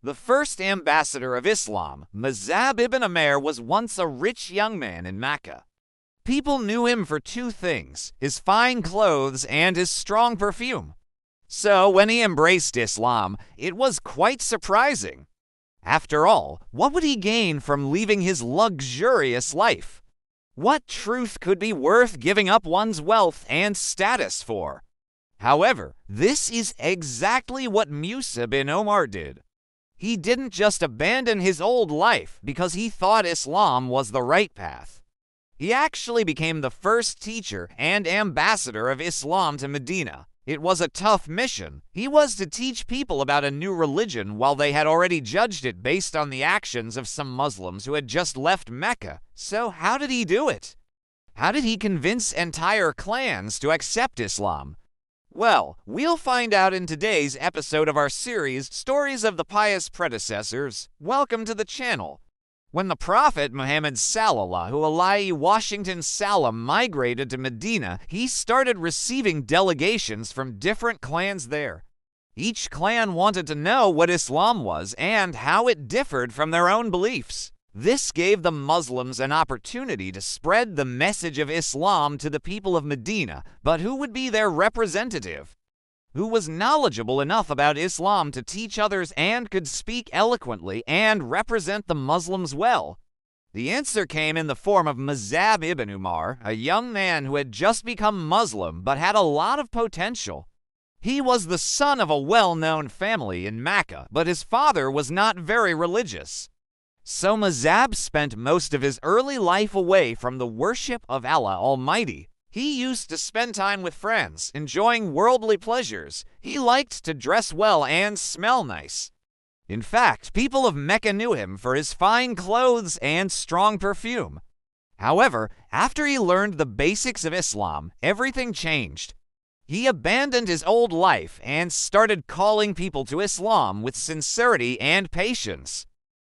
The first ambassador of Islam, Mus'ab ibn Umair, was once a rich young man in Makkah. People knew him for two things: his fine clothes and his strong perfume. So when he embraced Islam, it was quite surprising. After all, what would he gain from leaving his luxurious life? What truth could be worth giving up one's wealth and status for? However, this is exactly what Mus'ab bin Omair did. He didn't just abandon his old life because he thought Islam was the right path. He actually became the first teacher and ambassador of Islam to Medina. It was a tough mission. He was to teach people about a new religion while they had already judged it based on the actions of some Muslims who had just left Mecca. So how did he do it? How did he convince entire clans to accept Islam? Well, we'll find out in today's episode of our series, Stories of the Pious Predecessors. Welcome to the channel. When the Prophet Muhammad Sallallahu Alaihi Washington Salam migrated to Medina, he started receiving delegations from different clans there. Each clan wanted to know what Islam was and how it differed from their own beliefs. This gave the Muslims an opportunity to spread the message of Islam to the people of Medina, but who would be their representative? Who was knowledgeable enough about Islam to teach others and could speak eloquently and represent the Muslims well? The answer came in the form of Mus'ab ibn Umair, a young man who had just become Muslim but had a lot of potential. He was the son of a well-known family in Makkah, but his father was not very religious. So Mus'ab spent most of his early life away from the worship of Allah Almighty. He used to spend time with friends, enjoying worldly pleasures. He liked to dress well and smell nice. In fact, people of Mecca knew him for his fine clothes and strong perfume. However, after he learned the basics of Islam, everything changed. He abandoned his old life and started calling people to Islam with sincerity and patience.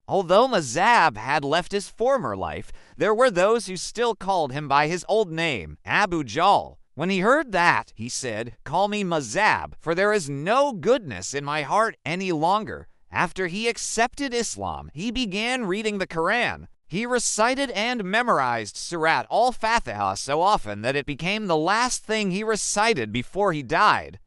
Although Mus'ab had left his former life, there were those who still called him by his old name, Abu Jahl. When he heard that, he said, "Call me Mus'ab, for there is no goodness in my heart any longer." After he accepted Islam, he began reading the Quran. He recited and memorized Surat al-Fatiha so often that it became the last thing he recited before he died.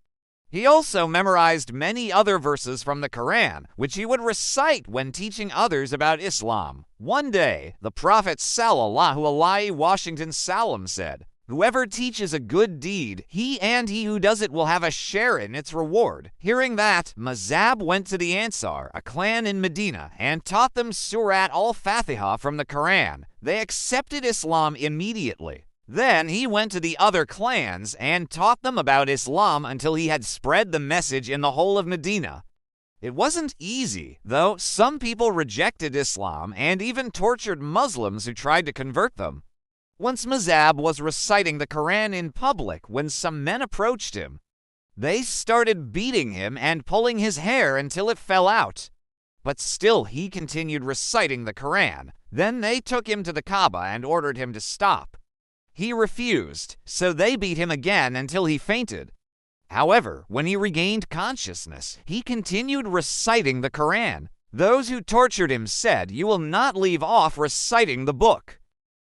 He also memorized many other verses from the Quran, which he would recite when teaching others about Islam. One day, the Prophet Sallallahu Alaihi Washington Salam said, "Whoever teaches a good deed, he and he who does it will have a share in its reward." Hearing that, Mus'ab went to the Ansar, a clan in Medina, and taught them Surat al-Fatiha from the Quran. They accepted Islam immediately. Then he went to the other clans and taught them about Islam until he had spread the message in the whole of Medina. It wasn't easy, though. Some people rejected Islam and even tortured Muslims who tried to convert them. Once Mus'ab was reciting the Quran in public when some men approached him. They started beating him and pulling his hair until it fell out. But still he continued reciting the Quran. Then they took him to the Kaaba and ordered him to stop. He refused, so they beat him again until he fainted. However, when he regained consciousness, he continued reciting the Quran. Those who tortured him said, "You will not leave off reciting the book."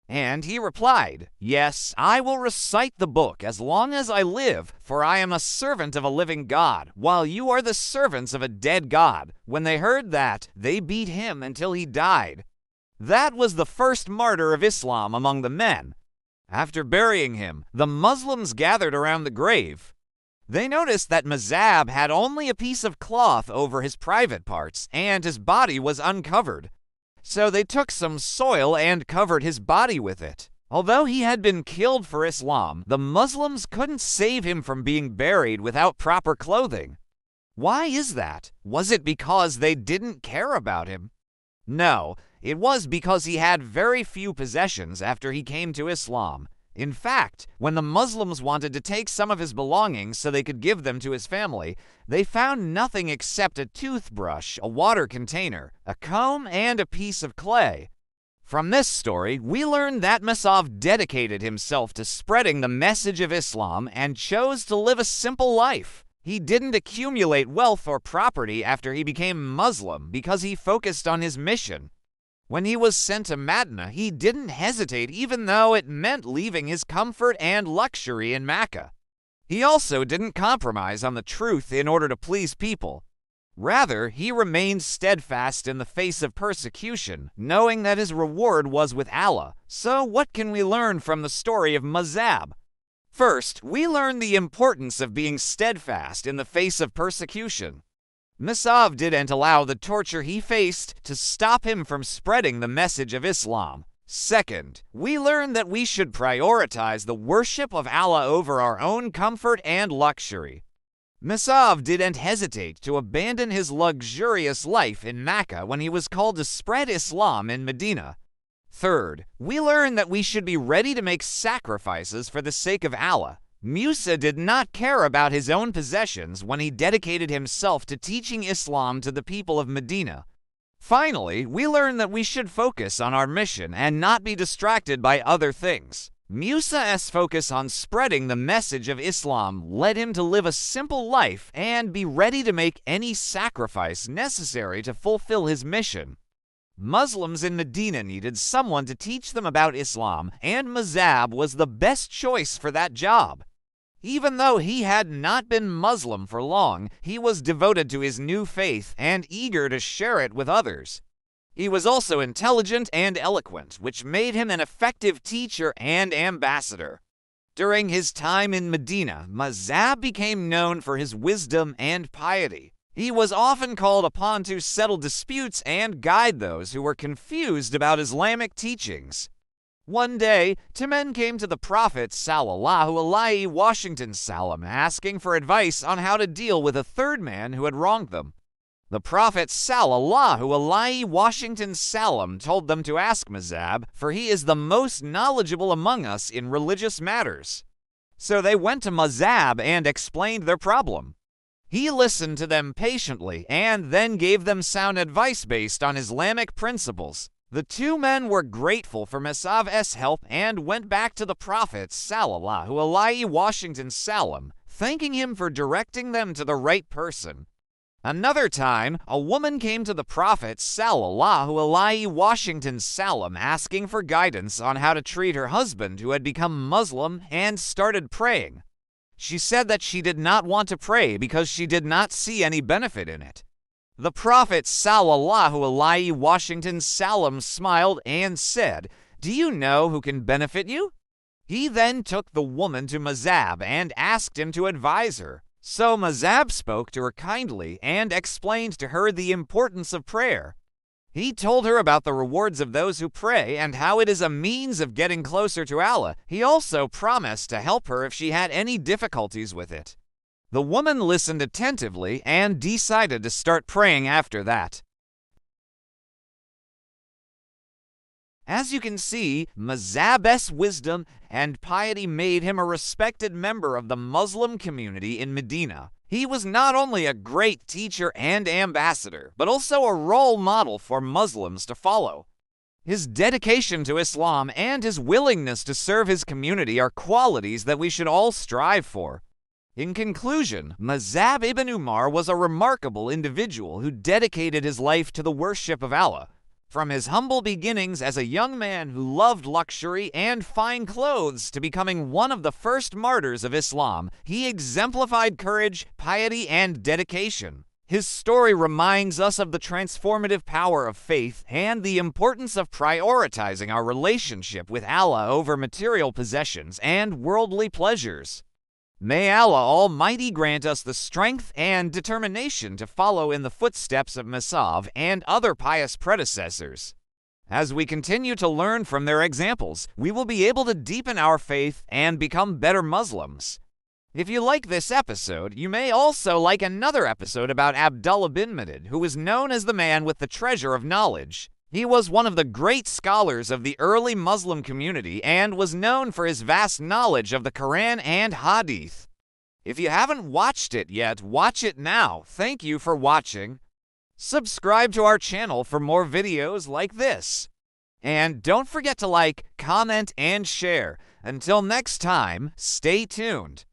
And he replied, "Yes, I will recite the book as long as I live, for I am a servant of a living God, while you are the servants of a dead God." When they heard that, they beat him until he died. That was the first martyr of Islam among the men. After burying him, the Muslims gathered around the grave. They noticed that Mus'ab had only a piece of cloth over his private parts, and his body was uncovered. So they took some soil and covered his body with it. Although he had been killed for Islam, the Muslims couldn't save him from being buried without proper clothing. Why is that? Was it because they didn't care about him? No. It was because he had very few possessions after he came to Islam. In fact, when the Muslims wanted to take some of his belongings so they could give them to his family, they found nothing except a toothbrush, a water container, a comb, and a piece of clay. From this story, we learn that Mus'ab dedicated himself to spreading the message of Islam and chose to live a simple life. He didn't accumulate wealth or property after he became Muslim because he focused on his mission. When he was sent to Madinah, he didn't hesitate even though it meant leaving his comfort and luxury in Makkah. He also didn't compromise on the truth in order to please people. Rather, he remained steadfast in the face of persecution, knowing that his reward was with Allah. So what can we learn from the story of Mus'ab? First, we learn the importance of being steadfast in the face of persecution. Mus'ab didn't allow the torture he faced to stop him from spreading the message of Islam. Second, we learn that we should prioritize the worship of Allah over our own comfort and luxury. Mus'ab didn't hesitate to abandon his luxurious life in Makkah when he was called to spread Islam in Medina. Third, we learn that we should be ready to make sacrifices for the sake of Allah. Musa did not care about his own possessions when he dedicated himself to teaching Islam to the people of Medina. Finally, we learn that we should focus on our mission and not be distracted by other things. Musa's focus on spreading the message of Islam led him to live a simple life and be ready to make any sacrifice necessary to fulfill his mission. Muslims in Medina needed someone to teach them about Islam, and Mus'ab was the best choice for that job. Even though he had not been Muslim for long, he was devoted to his new faith and eager to share it with others. He was also intelligent and eloquent, which made him an effective teacher and ambassador. During his time in Medina, Mus'ab became known for his wisdom and piety. He was often called upon to settle disputes and guide those who were confused about Islamic teachings. One day, two men came to the Prophet ﷺ asking for advice on how to deal with a third man who had wronged them. The Prophet ﷺ told them to ask Mus'ab, for he is the most knowledgeable among us in religious matters. So they went to Mus'ab and explained their problem. He listened to them patiently and then gave them sound advice based on Islamic principles. The two men were grateful for Mus'ab's help and went back to the Prophet ﷺ, thanking him for directing them to the right person. Another time, a woman came to the Prophet ﷺ asking for guidance on how to treat her husband who had become Muslim and started praying. She said that she did not want to pray because she did not see any benefit in it. The Prophet ﷺ smiled and said, "Do you know who can benefit you?" He then took the woman to Mus'ab and asked him to advise her. So Mus'ab spoke to her kindly and explained to her the importance of prayer. He told her about the rewards of those who pray and how it is a means of getting closer to Allah. He also promised to help her if she had any difficulties with it. The woman listened attentively and decided to start praying after that. As you can see, Mus'ab's wisdom and piety made him a respected member of the Muslim community in Medina. He was not only a great teacher and ambassador, but also a role model for Muslims to follow. His dedication to Islam and his willingness to serve his community are qualities that we should all strive for. In conclusion, Mus'ab ibn Umair was a remarkable individual who dedicated his life to the worship of Allah. From his humble beginnings as a young man who loved luxury and fine clothes to becoming one of the first martyrs of Islam, he exemplified courage, piety, and dedication. His story reminds us of the transformative power of faith and the importance of prioritizing our relationship with Allah over material possessions and worldly pleasures. May Allah Almighty grant us the strength and determination to follow in the footsteps of Mus'ab and other pious predecessors. As we continue to learn from their examples, we will be able to deepen our faith and become better Muslims. If you like this episode, you may also like another episode about Abdullah bin Madid, who was known as the man with the treasure of knowledge. He was one of the great scholars of the early Muslim community and was known for his vast knowledge of the Quran and Hadith. If you haven't watched it yet, watch it now. Thank you for watching. Subscribe to our channel for more videos like this. And don't forget to like, comment, and share. Until next time, stay tuned.